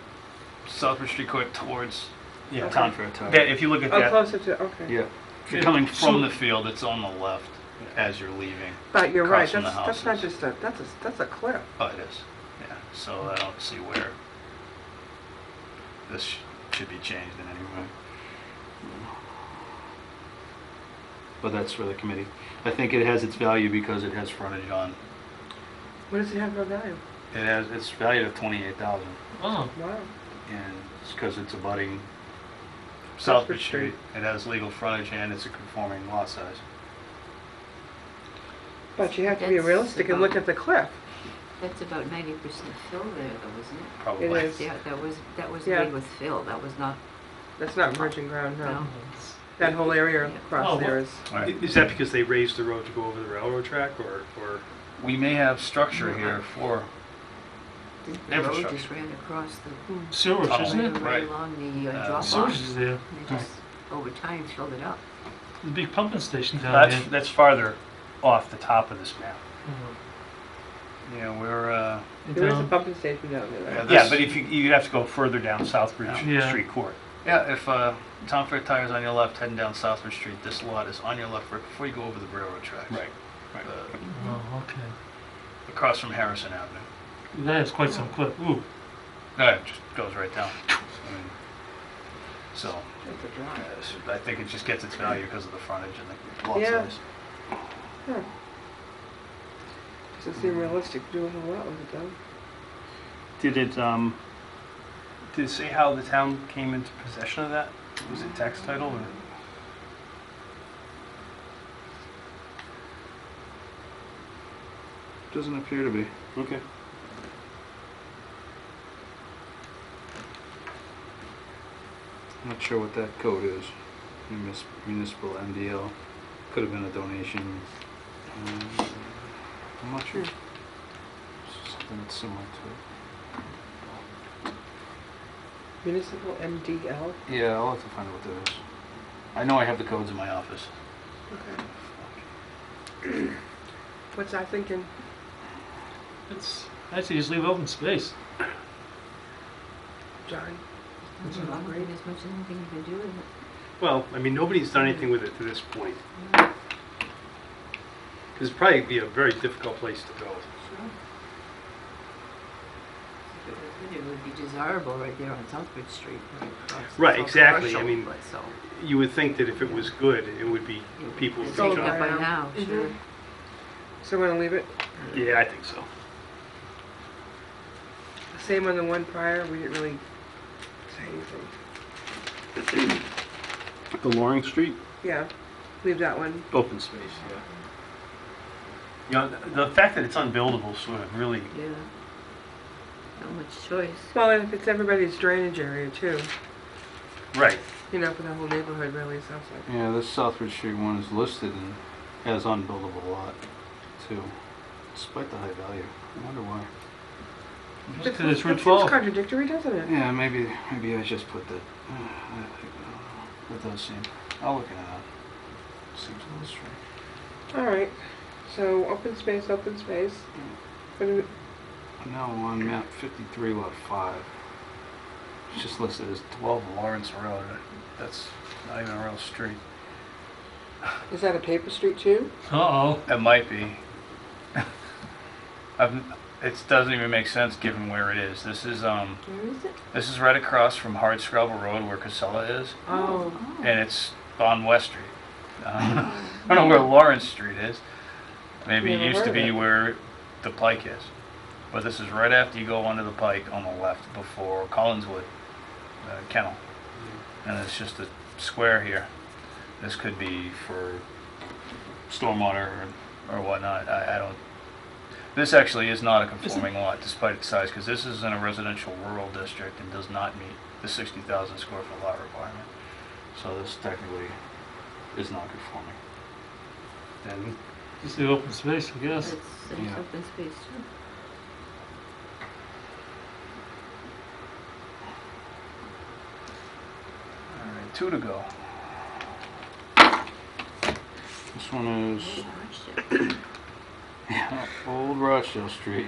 Southbridge Street Court towards Yeah. Town Fair Tower. That, if you look at Oh, that, closer to, okay. Yeah. If you're Yeah, coming so- from the field, it's on the left as you're leaving. But you're right, Across from the that's not houses. just a, that's a cliff. Oh, it is. Yeah. So I don't see where this should be changed in any way. But that's for the committee. I think it has its value because it has frontage on. What does it have for value? It's valued at 28,000, Oh, Wow. and it's because it's abutting Southbridge Southbridge Street. It has legal frontage and it's a conforming lot size. But you have to be That's realistic and look about- at the cliff. That's about 90% fill there though, isn't it? Probably. It is. Yeah, that was Yeah. made with fill, that was not, That's not virgin ground, no. no. That whole area Yeah. across Oh, there what- is. All right. Is that because they raised the road to go over the railroad track, or? We may have structure here for The road Infrastructure. just ran across the, sewage, Oh. isn't it? right Right. along the drop off. Sewage is there. And they just, over time, filled it up. There's a big pumping station down here. that's farther off the top of this map. Mhm. Yeah, we're, There is a Down- pumping station down there, right? Yeah, Yeah, but if you'd have to go further down Southbridge Yeah. Street Court. yeah, if Town Fair Tire's on your left, heading down Southbridge Street, this lot is on your left right before you go over the railroad tracks. Right. Oh, okay. Across from Harrison Avenue. That is quite some cliff. Ooh. No, it just goes right down. I mean, so, That's a drive. I think it just gets its value because of the frontage and the lot Yeah. size. Huh. Doesn't seem realistic to do a whole lot with it though. Did it say how the town came into possession of that? Was it tax title or? Doesn't appear to be. Okay. Not sure what that code is. Municipal MDL. Could have been a donation. I'm not sure. Something that's similar to Municipal MDL? it. Yeah, I'll have to find out what that is. I know I have the codes in my office. Okay. What's I thinking? It's, I say just leave open space. Johnny? There's not as much as anything you can do with it. Well, I mean, nobody's done anything with it to this point. Because it'd probably be a very difficult place to go. If it was good, it would be desirable right there on Southbridge Street. Across the Right, whole exactly. I commercial, mean, but so, You would think that if it was good, it would be, people would it's be Sold taken on up it. by around. now, Mhm. sure. So we're gonna leave it? Yeah, I think so. Same on the one prior, we didn't really say anything. The Loring Street? Yeah, leave that one. Open space, yeah. You know, the fact that it's unbuildable sort of really, Yeah. Not much choice. Well, and if it's everybody's drainage area too, right. you know, for the whole neighborhood really, sounds like. Yeah, this Southbridge Street one is listed as unbuildable lot too, despite the high value. I wonder why. Just 'cause it's Route That seems 12. contradictory, doesn't it? Yeah, maybe I just put that. That does seem. I'll look into that. Seems a little strange. All right, so open space, open space. What do we- Now on map 53, lot 5. It's just listed as 12 Lawrence Road. That's not even a real street. Is that a paper street too? Uh-oh. It might be. It doesn't even make sense given where it is. This is Where is it? this is right across from Hardscrabble Road where Casella is, Oh, and it's on West Street. I don't know where Lawrence Street is. Maybe it Never used to heard of be it. where the Pike is. But this is right after you go under the Pike on the left before Collinswood Kennel. And it's just a square here. This could be for stormwater or whatnot. I don't, this actually is not a conforming lot despite its size, because this is in a residential rural district and does not meet the 60,000 square foot lot requirement. So this technically is not conforming. Then Just the open space, I guess. It's Yeah. open space too. All right, 2 to go. This one is Watched it. Old Rochdale Street,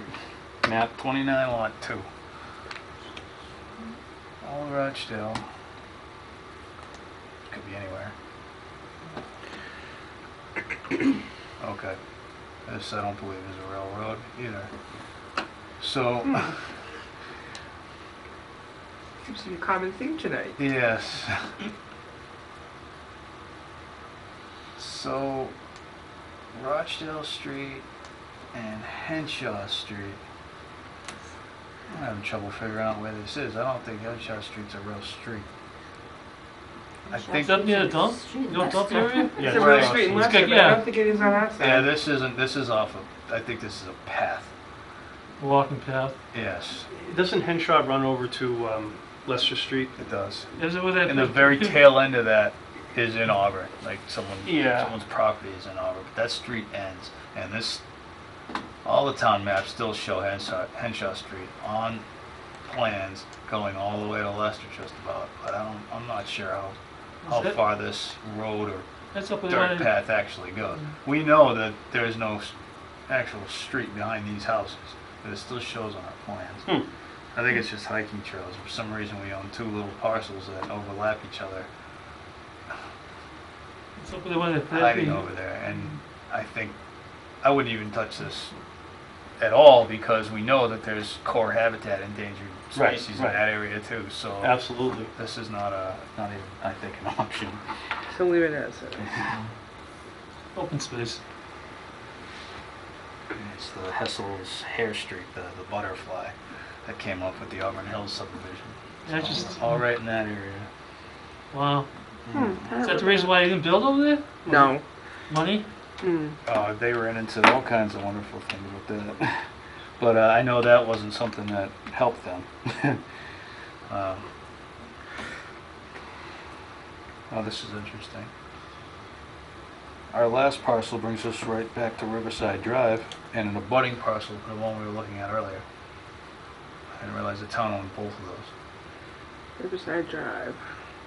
map 29 lot 2. Old Rochdale. Could be anywhere. Okay. This I don't believe is a railroad either. So, Seems to be a common theme tonight. yes. So, Rochdale Street and Henshaw Street. I'm having trouble figuring out where this is. I don't think Henshaw Street's a real street. I think, Is that near the dump? Street in You know dump Leicester. area? Yeah, It's a it's real right street in off- Leicester, but I yeah. don't think it is on our side. yeah, this is off of, I think this is a path. Walking path. Yes, Doesn't Henshaw run over to Leicester Street? it does. Is it where that? And the very tail end of that is in Auburn, like Yeah. someone's property is in Auburn, but that street ends. And this, all the town maps still show Henshaw Street on plans going all the way to Leicester just about, but I'm not sure how Is that- far this road or That's up with dirt the path actually goes. We know that there's no actual street behind these houses, but it still shows on our plans. I think it's just hiking trails. For some reason, we own 2 little parcels that overlap each other, It's up with the one that. hiding over there. And I think I wouldn't even touch this at all because we know that there's core habitat endangered Right, species right. in that area too. So Absolutely. this is not even, I think, an option. So leave it as it is. Open space. It's the Hessel's Hare Street, the butterfly that came up with the Auburn Hills subdivision. Yeah, just. All right in that area. Wow. Is that the reason why you didn't build over there? No. Money? They ran into all kinds of wonderful things with that. But I know that wasn't something that helped them. Oh, this is interesting. Our last parcel brings us right back to Riverside Drive and an abutting parcel, the one we were looking at earlier. I didn't realize the town owned both of those. Riverside Drive.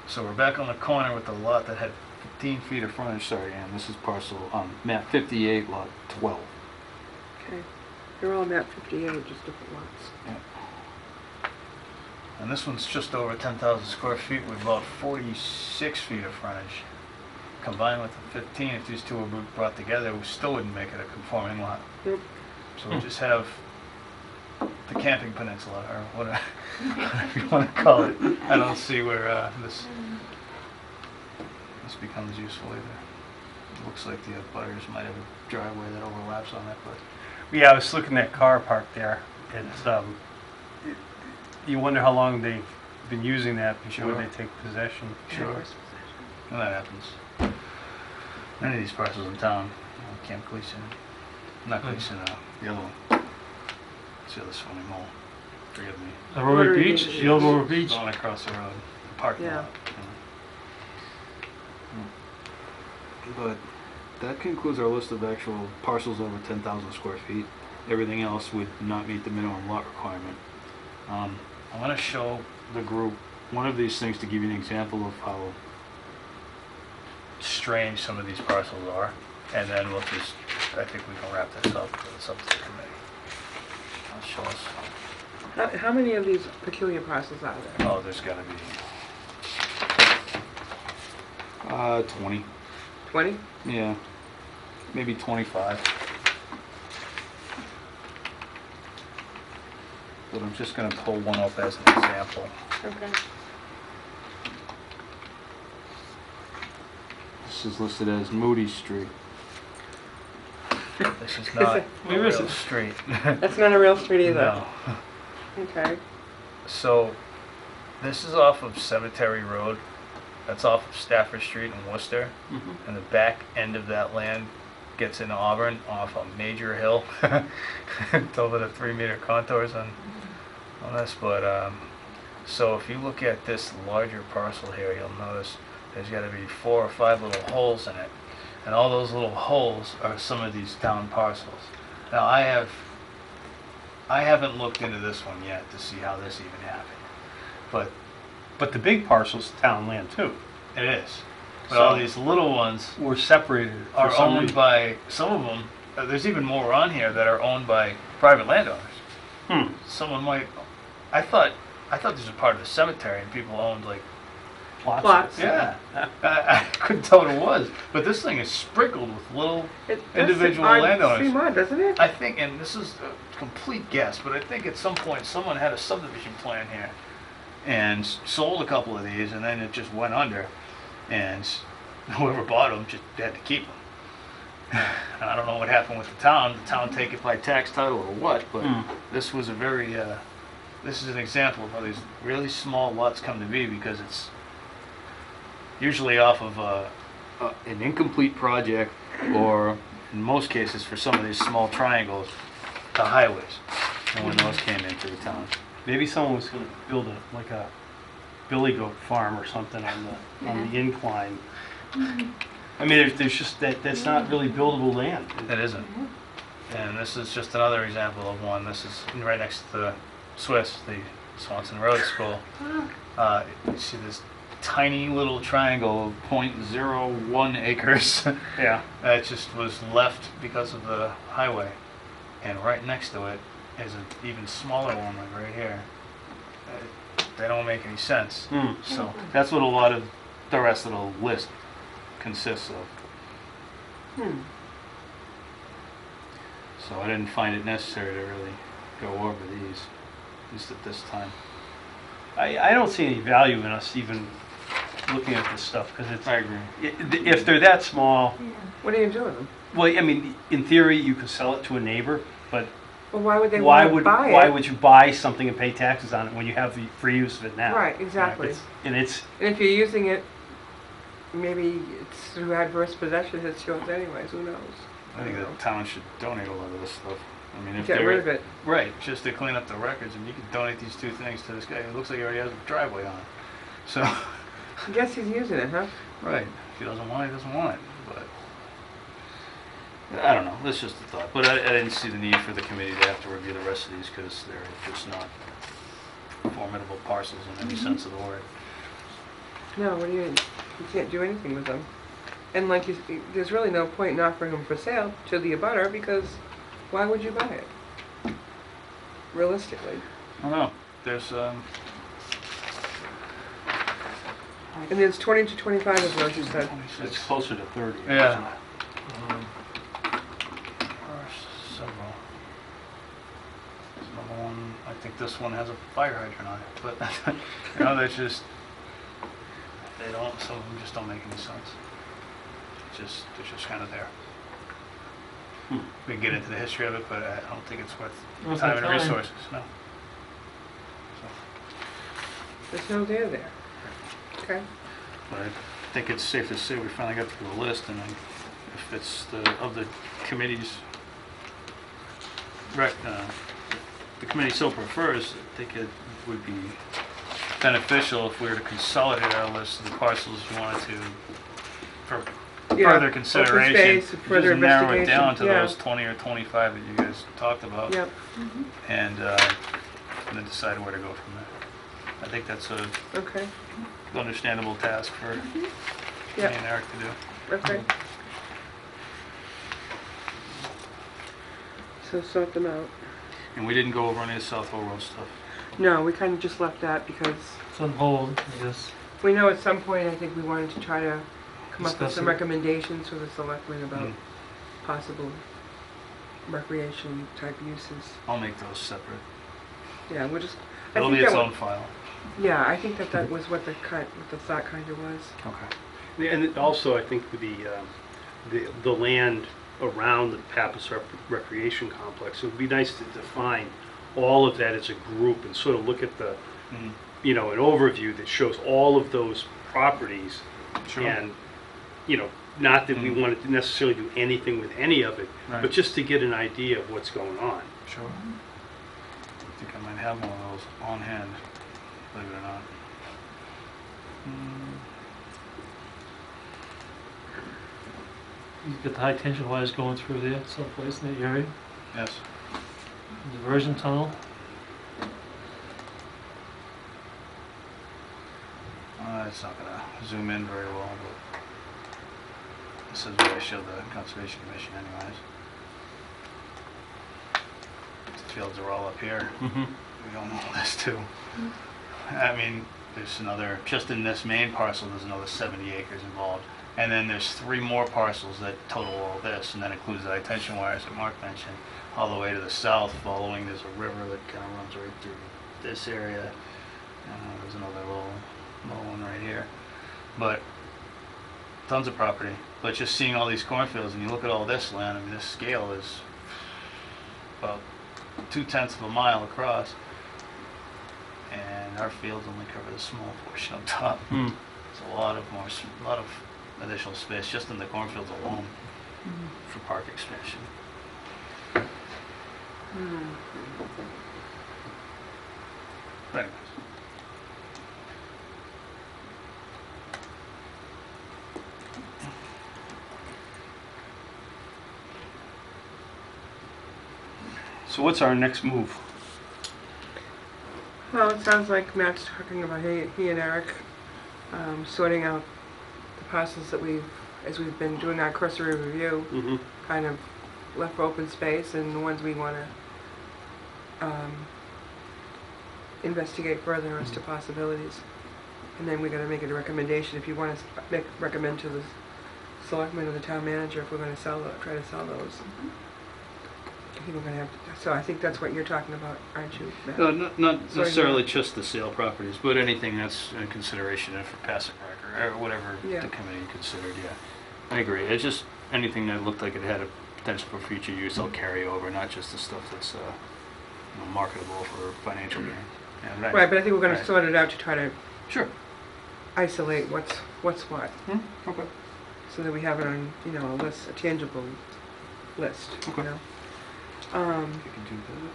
So we're back on the corner with the lot that had 15 feet of frontage, sorry, Ann, this is parcel, map 58, lot 12. Okay. They're all map 58, just different lots. And this one's just over 10,000 square feet with about 46 feet of frontage. Combined with the 15, if these two were brought together, we still wouldn't make it a conforming lot. Yep. So we just have the camping peninsula, or whatever you want to call it. I don't see where this becomes useful either. It looks like the butters might have a driveway that overlaps on it, but Yeah, I was looking at car park there. It's you wonder how long they've been using that before Sure. they take possession. sure. And that happens. None of these parcels in town. Camp Gleason. Not Gleason, the other one. It's the other swimming hole. Forgive me. Aurora Rotary Beach? Beach. The old Aurora Beach? Going across the road. The parking Yeah. lot. But that concludes our list of actual parcels over 10,000 square feet. Everything else would not meet the minimum lot requirement. I'm going to show The group, one of these things to give you an example of how strange some of these parcels are, and then we'll just, I think we can wrap this up. It's up to the committee. I'll show us. How many of these peculiar parcels are there? Oh, there's got to be 20. 20? Yeah, maybe 25. But I'm just going to pull one up as an example. Okay. This is listed as Moody Street. This is not a Where is real it? street. That's not a real street either. No. Okay. So, this is off of Cemetery Road. That's off of Stafford Street in Worcester. Mhm. And the back end of that land gets into Auburn off a major hill. It's over the 3-meter contours on this, but so if you look at this larger parcel here, you'll notice there's got to be 4 or 5 little holes in it, and all those little holes are some of these town parcels. Now I haven't looked into this one yet to see how this even happened, but But the big parcel's town land too. it is. But all So- these little ones We're separated for are some owned reason. by, some of them, there's even more on here that are owned by private landowners. Hmm. Someone might, I thought these were part of the cemetery and people owned like, Plots. yeah. I couldn't tell what it was, but this thing is sprinkled with little, It does Individual seem odd- landowners. seem odd, doesn't it? I think, and this is a complete guess, but I think at some point someone had a subdivision plan here and sold a couple of these and then it just went under and whoever bought them just had to keep them. And I don't know what happened with the town take it by tax title or what, but this was a very, this is an example of how these really small lots come to be because it's usually off of an incomplete project or in most cases for some of these small triangles, the highways. And when those came into the town. Maybe someone was going to build like a billy goat farm or something on the incline. I mean, there's just that's not really buildable land. It isn't. And this is just another example of one. This is right next to the Swiss, the Swanson Road School. You see this tiny little triangle of 0.01 acres. Yeah. It just was left because of the highway. And right next to it is an even smaller one, like right here. They don't make any sense. Hmm. So that's what a lot of the rest of the list consists of. Hmm. So I didn't find it necessary to really go over these, at least at this time. I don't see any value in us even looking at this stuff because it's I agree. if they're that small. What are you doing with them? Well, I mean, in theory, you could sell it to a neighbor, but Well, why would they want to buy it? why would you buy something and pay taxes on it when you have the free use of it now? Right, exactly. And it's And if you're using it, maybe it's through adverse possession, it's yours anyways, who knows? I think the town should donate a lot of this stuff. I mean, if Get they're rid of it. right, just to clean up the records, and you could donate these 2 things to this guy. It looks like he already has a driveway on it. So, I guess he's using it, huh? right, if he doesn't want it, he doesn't want it. But I don't know. That's just a thought. But I didn't see the need for the committee to have to review the rest of these because they're just not formidable parcels in any sense of the word. No, what do you can't do anything with them. And like there's really no point in offering them for sale to the abutter because why would you buy it? Realistically. I don't know. There's And there's 20 to 25 of those you said. it's closer to 30. Yeah. Several. There's another one. I think this one has a fire hydrant on it, but you know, that's just they don't. Some of them just don't make any sense. They're just kind of there. We can get into the history of it, but I don't think it's worth Worth time the and time. resources. No. There's no there there. Okay. But I think it's safe to say we finally got through the list, and if it's of the committee's the committee so prefers, I think it would be beneficial if we were to consolidate our list of the parcels you wanted to, for Yeah, further open consideration, space, further just narrow it investigation, down to yeah. those 20 or 25 that you guys talked about, Yep. and then decide where to go from there. I think that's a Okay. understandable task for me Yep. and Eric to do. Okay. So sort them out. And we didn't go over any of the South Hill Road stuff. No, we kind of just left that because It's on hold, I guess. we know at some point I think we wanted to try to come up with Discuss some it. recommendations for the selectmen about Mm. possible recreation type uses. I'll make those separate. Yeah, we'll just. It'll be its own file. Yeah, I think that was what the thought kind of was. Okay. And also, I think with the land around the Pappas Recreation Complex, it would be nice to define all of that as a group and sort of look at the, Mhm. an overview that shows all of those properties. Sure. And, you know, not that we wanted to necessarily do anything with any of it, Right. but just to get an idea of what's going on. Sure. I think I might have one of those on hand, believe it or not. You've got the high tension wires going through there someplace in the area. Yes. Diversion tunnel. It's not gonna zoom in very well, but this is what I showed the Conservation Commission anyways. The fields are all up here. Mm-hmm. We own all this too. I mean, there's another, just in this main parcel, there's another 70 acres involved. And then there's 3 more parcels that total all this, and that includes the retention wires that Mark mentioned, all the way to the south, following, there's a river that kind of runs right through this area. There's another little one right here. But tons of property. But just seeing all these cornfields, and you look at all this land, I mean, this scale is about 2/10 of a mile across. And our fields only cover the small portion up top. Mm. There's a lot of additional space just in the cornfields alone for park expansion. But anyways. So what's our next move? Well, it sounds like Matt's talking about he and Eric sorting out the parcels that as we've been doing our cursory review, Mm-hmm. kind of left for open space, and the ones we want to investigate further as to possibilities. And then we're going to make it a recommendation if you want to recommend to the selectmen or the town manager if we're going to try to sell those. I think we're going to have to, so I think that's what you're talking about, aren't you, Matt? Not Sorry, necessarily Matt. just the sale properties, but anything that's in consideration for passing record, or whatever Yeah. the committee considered, yeah. I agree. It's just anything that looked like it had a potential for future use, I'll carry over, not just the stuff that's marketable for financial gain. Yeah, Right, but I think we're going to Right. sort it out to try to Sure. isolate what's what, Okay. so that we have it on, a list, a tangible list, Okay. you know? You can do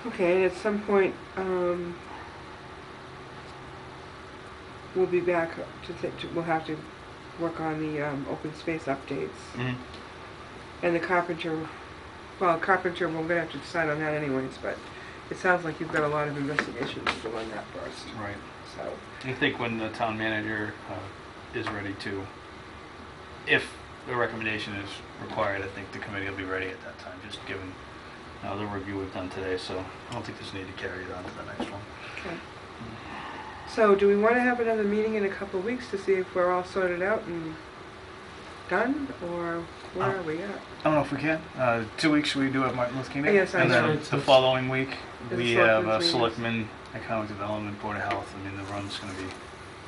Okay, and at some point, we'll be back we'll have to work on the open space updates. that. And the carpenter, we're gonna have to decide on that anyways, but it sounds like you've got a lot of investigation to do on that first, Right. so. I think when the town manager is ready to, if the recommendation is required, I think the committee will be ready at that time, just given the review we've done today, so I don't think there's need to carry it on to the next one. Okay. So do we want to have another meeting in a couple of weeks to see if we're all sorted out and done, or where are we at? I don't know if we can. 2 weeks we do have Martin Luther King Day. Yes, I And know. then the following week, The we have selectmen's Selectmen, Economic Development, Board of Health. I mean, the run's going to be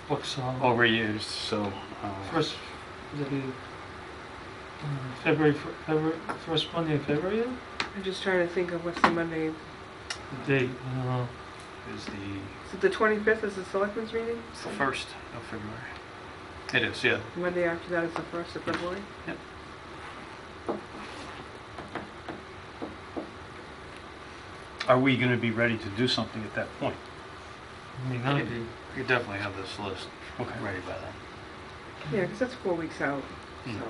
Books on. overused, so. First, it'll be February, first Monday in February, yeah? I'm just trying to think of what's the Monday, The date, I don't know. Is is it the 25th is the selectmen's meeting? it's the 1st of February. It is, yeah. Monday after that is the 1st of February? Yep. Are we going to be ready to do something at that point? I mean, that would be, We could definitely have this list Okay. ready by then. Yeah, because that's 4 weeks out, Hmm. so.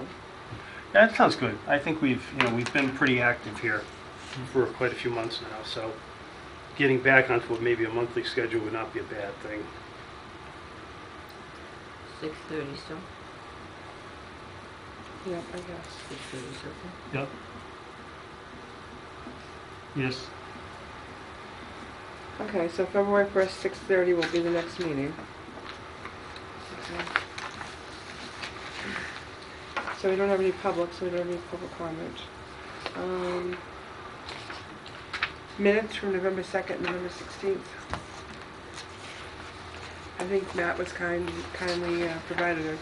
Yeah, that sounds good. I think we've been pretty active here. For quite a few months now, so getting back onto maybe a monthly schedule would not be a bad thing. 6:30 still. Yeah, I guess. 6:30 something. yep. Yes, Okay, so February 1st, 6:30 will be the next meeting. Okay. So we don't have any public, so we don't have any public comment. Minutes from November 2nd, November 16th. I think Matt was kindly provided a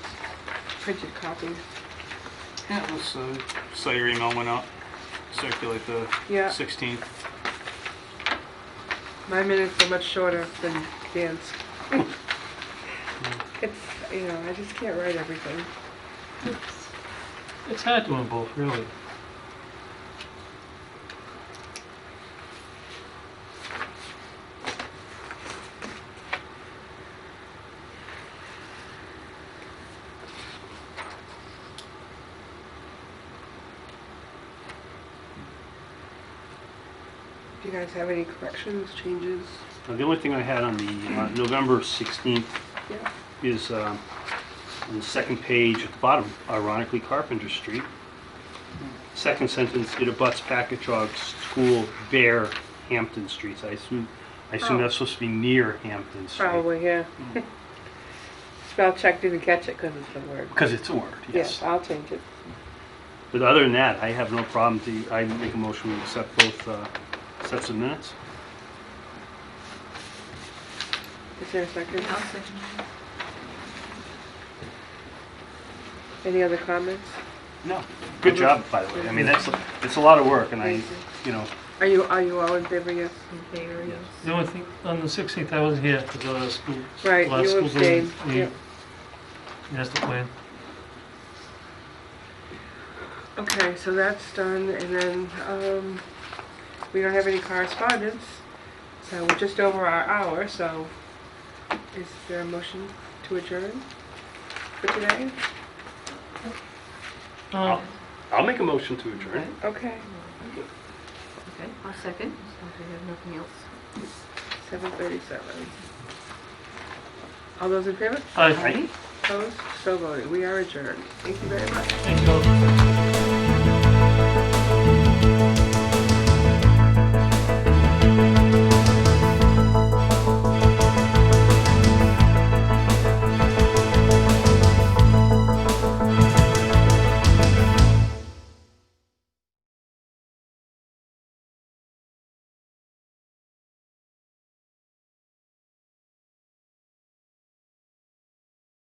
printed copy. Yeah, let's, saw your email went out, circulate the Yeah. 16th. My minutes are much shorter than Dan's. It's, you know, I just can't write everything. It's hard doing both, really. Do you guys have any corrections, changes? The only thing I had on the November 16th Yeah. is on the second page at the bottom, ironically, Carpenter Street. Second sentence, it abuts Packagug School, Bear, Hampton Streets. I assume Oh. that's supposed to be near Hampton Street. Probably, yeah. Spell check didn't catch it because it's a word. Because it's a word, Yes, yes. I'll change it. But other than that, I have no problem I make a motion to accept both sets of minutes. Is there a second? I'll second. Any other comments? No. Good job, by the way. I mean, it's a lot of work, and Thank you know, Are you all in favor, yes? In favor, yes. The only thing, on the 16th, I wasn't here because of the school. Right, last you school building, abstained, yep. That's the plan. Okay, so that's done, and then, we don't have any correspondence, so we're just over our hour, so is there a motion to adjourn for today? I'll make a motion to adjourn. Okay, Okay, I'll second, so we have nothing else. 7:37. All those in favor? Aye. Opposed? So voted. We are adjourned. Thank you very much. Thank you.